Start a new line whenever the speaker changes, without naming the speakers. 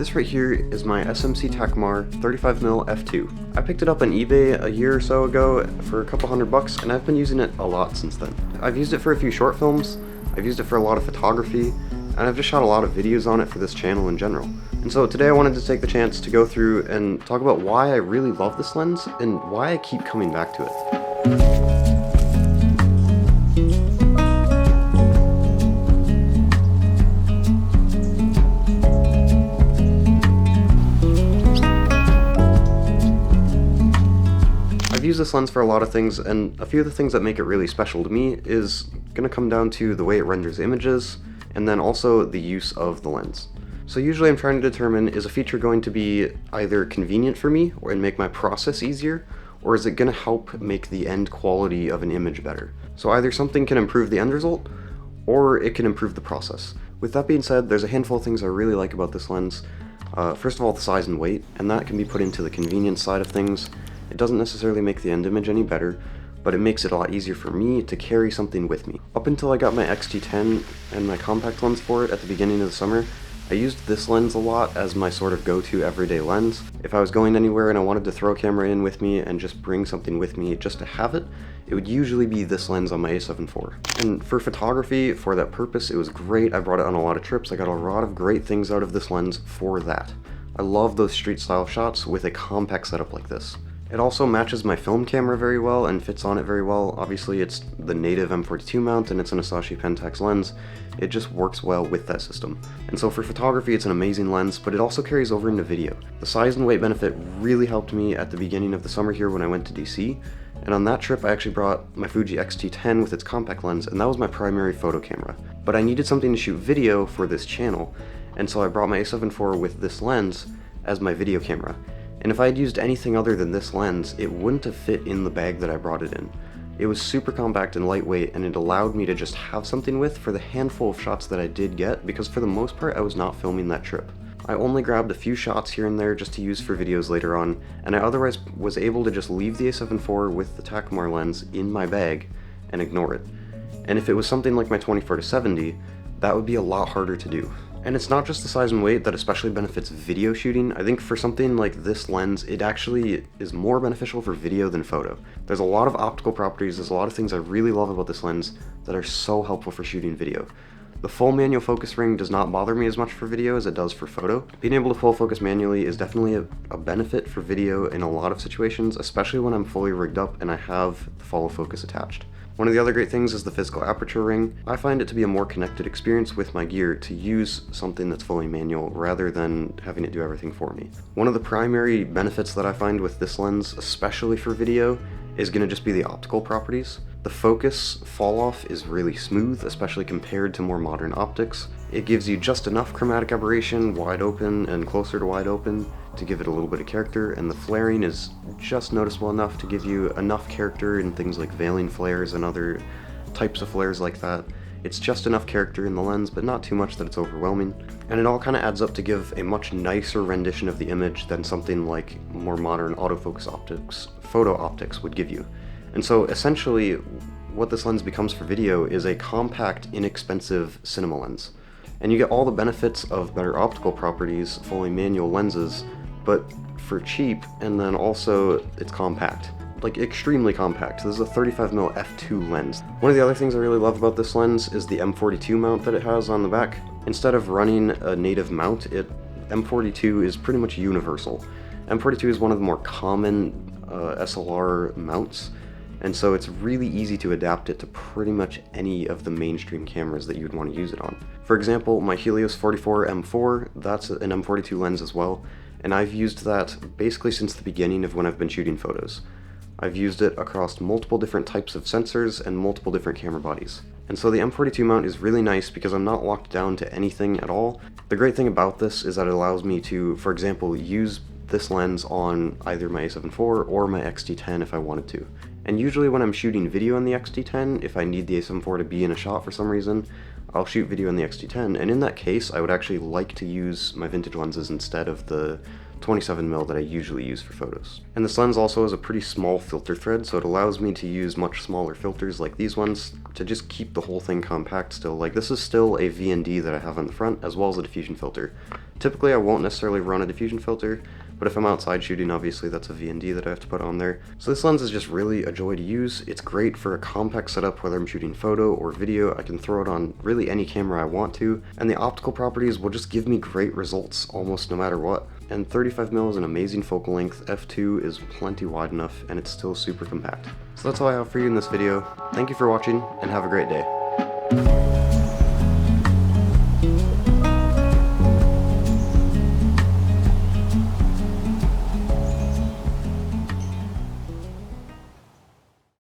This right here is my SMC Takumar 35mm f2. I picked it up on eBay a year or so ago for a couple $100, and I've been using it a lot since then. I've used it for a few short films, I've used it for a lot of photography, and I've just shot a lot of videos on it for this channel in general. And so today I wanted to take the chance to go through and talk about why I really love this lens and why I keep coming back to it. I've used this lens for a lot of things, and a few of the things that make it really special to me is going to come down to the way it renders images, and then also the use of the lens. So usually I'm trying to determine, is a feature going to be either convenient for me and make my process easier, or is it going to help make the end quality of an image better? So either something can improve the end result, or it can improve the process. With that being said, there's a handful of things I really like about this lens. First of all, the size and weight, and that can be put into the convenience side of things. It doesn't necessarily make the end image any better, but it makes it a lot easier for me to carry something with me. Up until I got my X-T10 and my compact lens for it at the beginning of the summer, I used this lens a lot as my sort of go-to everyday lens. If I was going anywhere and I wanted to throw a camera in with me and just bring something with me just to have it, it would usually be this lens on my A7 IV. And for photography, for that purpose, it was great. I brought it on a lot of trips. I got a lot of great things out of this lens for that. I love those street style shots with a compact setup like this. It also matches my film camera very well and fits on it very well. Obviously it's the native M42 mount and it's an Asahi Pentax lens. It just works well with that system. And so for photography it's an amazing lens, but it also carries over into video. The size and weight benefit really helped me at the beginning of the summer here when I went to DC. And on that trip I actually brought my Fuji X-T10 with its compact lens, and that was my primary photo camera. But I needed something to shoot video for this channel, and so I brought my A7 IV with this lens as my video camera. And if I had used anything other than this lens, it wouldn't have fit in the bag that I brought it in. It was super compact and lightweight, and it allowed me to just have something with for the handful of shots that I did get, because for the most part I was not filming that trip. I only grabbed a few shots here and there just to use for videos later on, and I otherwise was able to just leave the A7 IV with the Takumar lens in my bag and ignore it. And if it was something like my 24-70, that would be a lot harder to do. And it's not just the size and weight that especially benefits video shooting. I think for something like this lens, it actually is more beneficial for video than photo. There's a lot of optical properties, there's a lot of things I really love about this lens that are so helpful for shooting video. The full manual focus ring does not bother me as much for video as it does for photo. Being able to full focus manually is definitely a benefit for video in a lot of situations, especially when I'm fully rigged up and I have the follow focus attached. One of the other great things is the physical aperture ring. I find it to be a more connected experience with my gear to use something that's fully manual rather than having it do everything for me. One of the primary benefits that I find with this lens, especially for video, is going to just be the optical properties. The focus fall off is really smooth, especially compared to more modern optics. It gives you just enough chromatic aberration, wide open and closer to wide open, to give it a little bit of character, and the flaring is just noticeable enough to give you enough character in things like veiling flares and other types of flares like that. It's just enough character in the lens, but not too much that it's overwhelming. And it all kind of adds up to give a much nicer rendition of the image than something like more modern autofocus optics, photo optics would give you. And so essentially, what this lens becomes for video is a compact, inexpensive cinema lens. And you get all the benefits of better optical properties, fully manual lenses, but for cheap, and then also it's compact. Like extremely compact. This is a 35mm f2 lens. One of the other things I really love about this lens is the M42 mount that it has on the back. Instead of running a native mount, M42 is pretty much universal. M42 is one of the more common SLR mounts, and so it's really easy to adapt it to pretty much any of the mainstream cameras that you'd want to use it on. For example, my Helios 44 M4, that's an M42 lens as well, and I've used that basically since the beginning of when I've been shooting photos. I've used it across multiple different types of sensors and multiple different camera bodies. And so the M42 mount is really nice because I'm not locked down to anything at all. The great thing about this is that it allows me to, for example, use this lens on either my A7 IV or my X-T10 if I wanted to. And usually when I'm shooting video on the X-T10, if I need the A7 IV to be in a shot for some reason, I'll shoot video on the X-T10, and in that case I would actually like to use my vintage lenses instead of the 27mm that I usually use for photos. And this lens also has a pretty small filter thread, so it allows me to use much smaller filters like these ones to just keep the whole thing compact still. Like, this is still a VND that I have on the front, as well as a diffusion filter. Typically I won't necessarily run a diffusion filter, but if I'm outside shooting, obviously that's a VND that I have to put on there. So this lens is just really a joy to use. It's great for a compact setup, whether I'm shooting photo or video. I can throw it on really any camera I want to, and the optical properties will just give me great results almost no matter what. And 35mm is an amazing focal length, f2 is plenty wide enough, and it's still super compact. So that's all I have for you in this video. Thank you for watching, and have a great day.